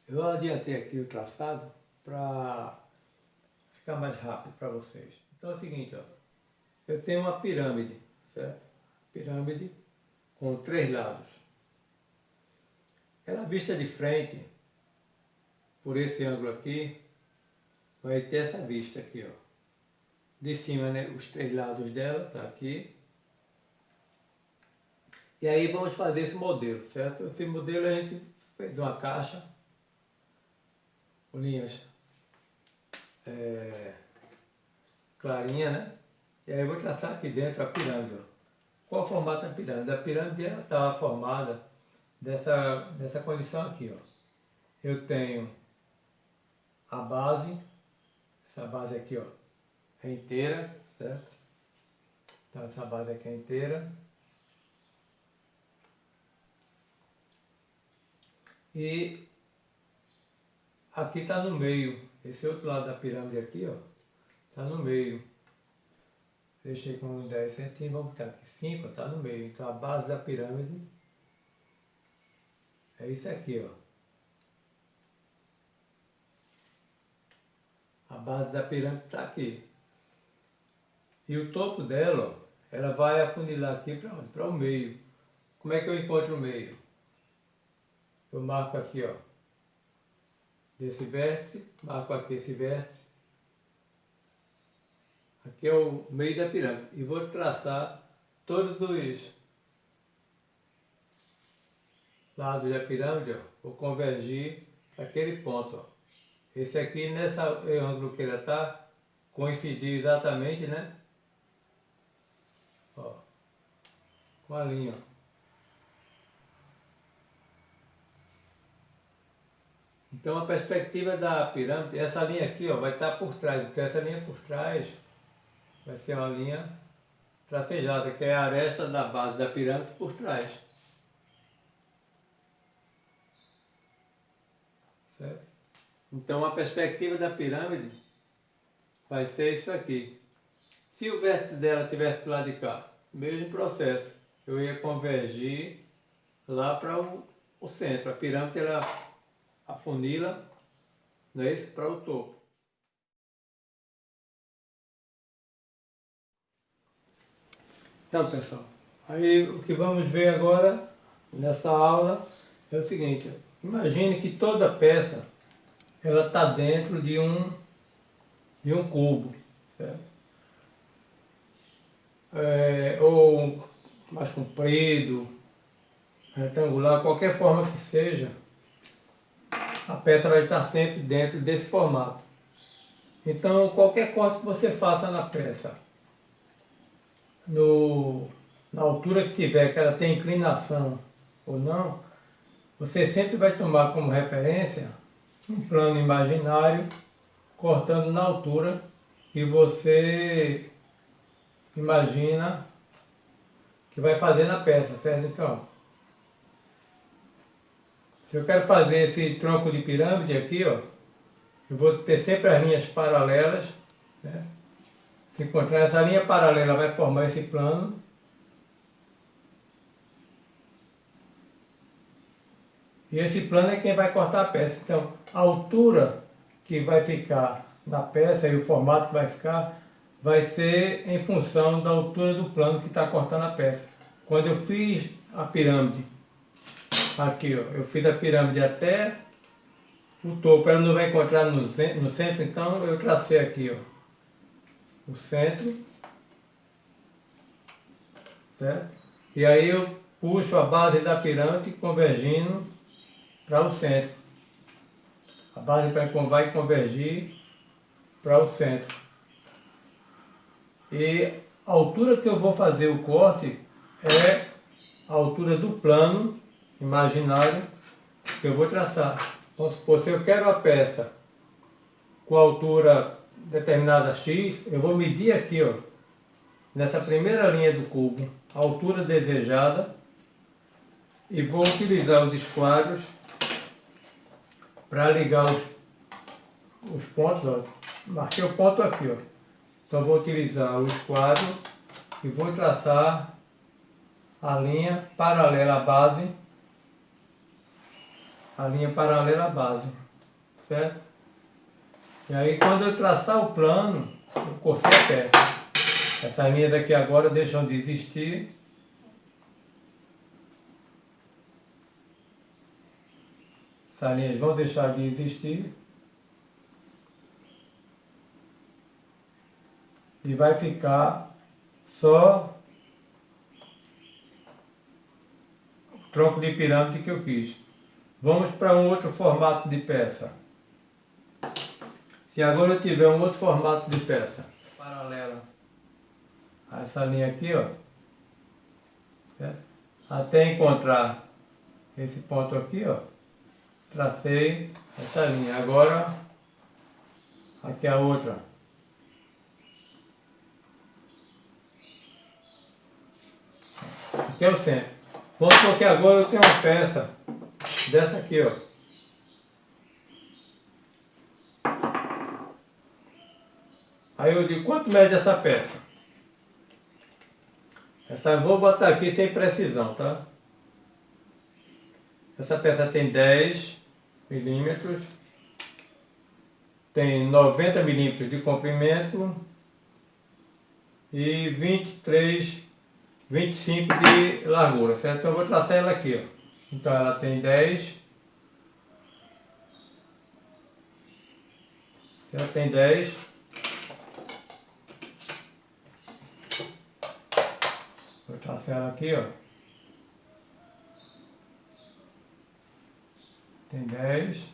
Eu adiantei aqui o traçado para ficar mais rápido para vocês. Então é o seguinte, ó, eu tenho uma pirâmide, certo? Pirâmide com 3 lados. Ela vista de frente, por esse ângulo aqui, vai ter essa vista aqui, ó. De cima, né, os 3 lados dela, tá aqui. E aí vamos fazer esse modelo, certo? Esse modelo a gente fez uma caixa com linhas clarinha, né? E aí eu vou traçar aqui dentro a pirâmide, ó. Qual o formato da pirâmide? A pirâmide está formada dessa condição aqui, ó. Eu tenho a base, essa base aqui, ó, é inteira, certo? Então essa base aqui é inteira. E aqui está no meio, esse outro lado da pirâmide aqui, ó, está no meio. Deixei com 10 centímetros, vamos botar aqui 5, está no meio. Então a base da pirâmide é isso aqui, ó. A base da pirâmide está aqui. E o topo dela, ó, ela vai afunilar aqui para onde? Para o meio. Como é que eu encontro o meio? Eu marco aqui, ó, desse vértice, marco aqui esse vértice. Aqui é o meio da pirâmide. E vou traçar todos os lados da pirâmide, ó, vou convergir para aquele ponto, ó. Esse aqui, nesse ângulo que ele está, coincidiu exatamente, né? Ó, com a linha, ó. Então a perspectiva da pirâmide, essa linha aqui, ó, vai estar por trás. Então essa linha por trás vai ser uma linha tracejada, que é a aresta da base da pirâmide por trás. Certo? Então a perspectiva da pirâmide vai ser isso aqui. Se o vértice dela tivesse para o lado de cá, mesmo processo, eu ia convergir lá para o centro. A pirâmide ela afunila, não é isso? Para o topo. Então, pessoal, aí o que vamos ver agora nessa aula é o seguinte: imagine que toda peça ela está dentro de um cubo, certo? Ou mais comprido, retangular, qualquer forma que seja, a peça vai estar sempre dentro desse formato. Então, qualquer corte que você faça na peça, na altura que tiver, que ela tem inclinação ou não, você sempre vai tomar como referência um plano imaginário cortando na altura que você imagina que vai fazer na peça, certo? Então, se eu quero fazer esse tronco de pirâmide aqui, ó, eu vou ter sempre as linhas paralelas, né? Se encontrar essa linha paralela vai formar esse plano. E esse plano é quem vai cortar a peça. Então, a altura que vai ficar na peça e o formato que vai ficar vai ser em função da altura do plano que está cortando a peça. Quando eu fiz a pirâmide, aqui, ó, eu fiz a pirâmide até o topo, ela não vai encontrar no centro, então eu tracei aqui, ó, o centro, certo? E aí eu puxo a base da pirâmide convergindo para o centro. A base vai convergir para o centro. E a altura que eu vou fazer o corte é a altura do plano imaginário que eu vou traçar. Vamos supor, se eu quero a peça com a altura determinada X, eu vou medir aqui, ó, nessa primeira linha do cubo, a altura desejada, e vou utilizar os esquadros para ligar os pontos, ó. Marquei o ponto aqui, ó. Então vou utilizar o esquadro e vou traçar a linha paralela à base a linha paralela à base, certo? E aí quando eu traçar o plano, eu cortei a peça. Essas linhas aqui agora deixam de existir. Essas linhas vão deixar de existir. E vai ficar só o tronco de pirâmide que eu quis. Vamos para um outro formato de peça. Se agora eu tiver um outro formato de peça paralela a essa linha aqui, ó, certo? Até encontrar esse ponto aqui, ó, tracei essa linha. Agora, aqui a outra. Aqui é o centro. Vamos supor que agora eu tenho uma peça dessa aqui, ó. Aí eu digo, quanto mede essa peça? Essa eu vou botar aqui sem precisão, tá? Essa peça tem 10 milímetros, tem 90 milímetros de comprimento e 25 de largura, certo? Então eu vou traçar ela aqui, ó. Então ela tem 10, ela tem 10. Vou traçar ela aqui, ó. Tem 10.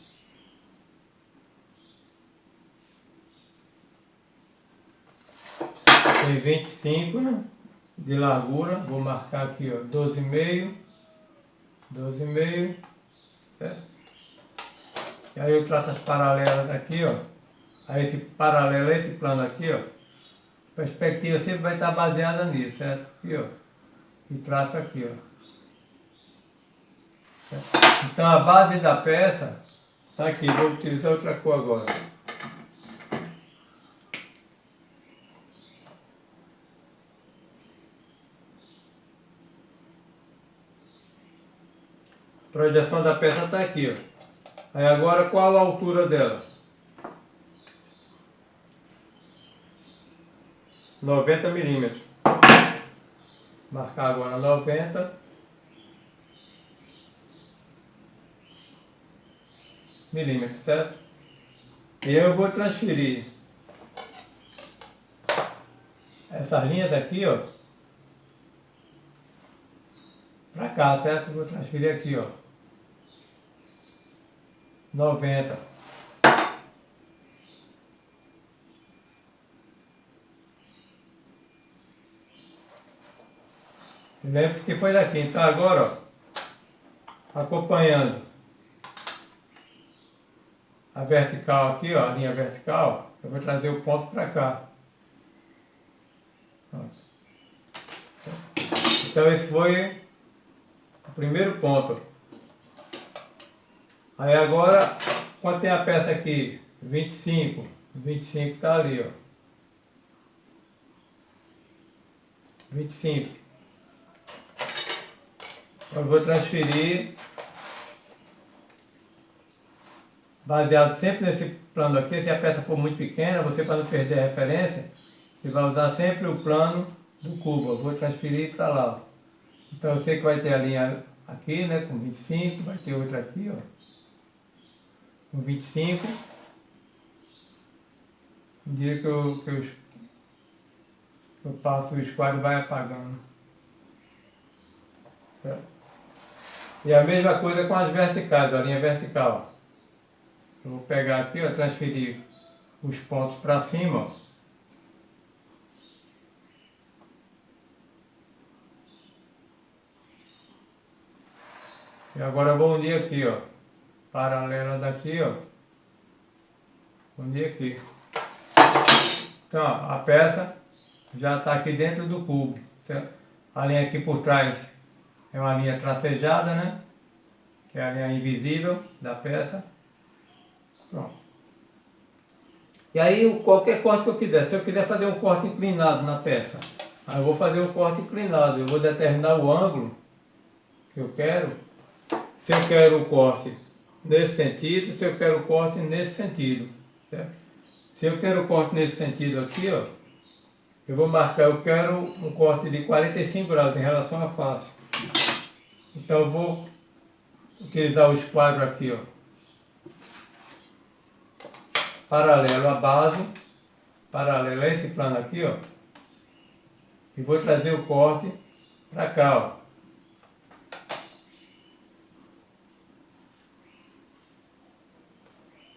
Tem 25, né, de largura. Vou marcar aqui, ó, 12,5. 12,5. Certo? E aí eu traço as paralelas aqui, ó. Aí esse paralelo a esse plano aqui, ó. A perspectiva sempre vai estar baseada nisso, certo? Aqui, ó. E traço aqui, ó. Certo? Então a base da peça está aqui. Vou utilizar outra cor agora. A projeção da peça está aqui, ó. Aí agora qual a altura dela? 90 milímetros. Marcar agora 90 milímetros, certo? E eu vou transferir essas linhas aqui, ó, para cá, certo? Vou transferir aqui, ó, 90. Lembre-se que foi daqui. Então agora, ó, acompanhando a vertical aqui, ó, a linha vertical, eu vou trazer o ponto para cá. Pronto. Então esse foi o primeiro ponto. Aí agora, quanto tem a peça aqui? 25. 25 está ali, ó. 25. Eu vou transferir, baseado sempre nesse plano aqui. Se a peça for muito pequena, você, para não perder a referência, você vai usar sempre o plano do cubo. Eu vou transferir para lá, ó. Então eu sei que vai ter a linha aqui, né, com 25, vai ter outra aqui, ó, com 25. No dia que eu passo o esquadro, vai apagando. Certo? E a mesma coisa com as verticais, a linha vertical. Eu vou pegar aqui, ó, transferir os pontos para cima, ó. E agora eu vou unir aqui, ó, paralela daqui, ó, unir aqui. Então, ó, a peça já está aqui dentro do cubo, certo? A linha aqui por trás é uma linha tracejada, né? Que é a linha invisível da peça. Pronto. E aí, qualquer corte que eu quiser. Se eu quiser fazer um corte inclinado na peça, aí eu vou fazer um corte inclinado. Eu vou determinar o ângulo que eu quero. Se eu quero o corte nesse sentido, se eu quero o corte nesse sentido, certo? Se eu quero o corte nesse sentido aqui, ó, eu vou marcar, eu quero um corte de 45 graus em relação à face. Então eu vou utilizar o esquadro aqui, ó, paralelo à base, paralelo a esse plano aqui, ó, e vou trazer o corte para cá, ó.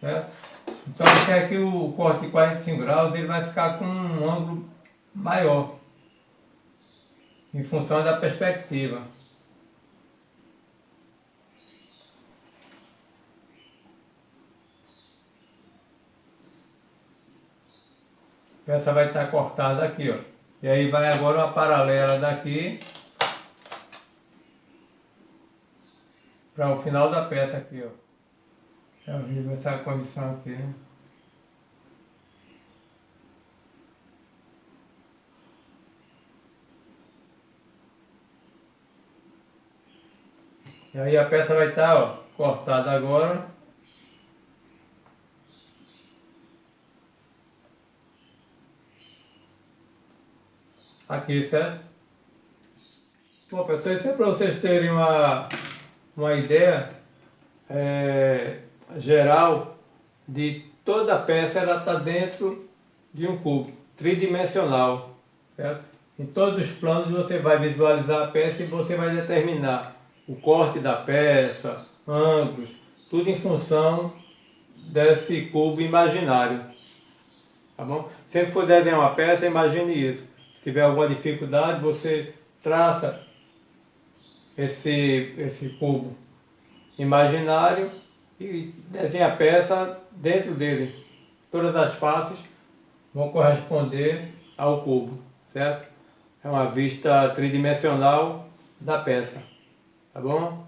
Certo? Então aqui, aqui o corte de 45 graus ele vai ficar com um ângulo maior, em função da perspectiva. Essa vai estar cortada aqui, ó. E aí vai agora uma paralela daqui para o final da peça aqui, ó. É horrível essa condição aqui, né? E aí a peça vai estar, ó, cortada agora. Aqui, certo? Bom, pessoal, isso é para vocês terem uma ideia geral de toda a peça. Ela está dentro de um cubo tridimensional, certo? Em todos os planos você vai visualizar a peça e você vai determinar o corte da peça, ângulos, tudo em função desse cubo imaginário, tá bom? Se você for desenhar uma peça, imagine isso. Se tiver alguma dificuldade, você traça esse cubo imaginário e desenha a peça dentro dele. Todas as faces vão corresponder ao cubo, certo? É uma vista tridimensional da peça, tá bom?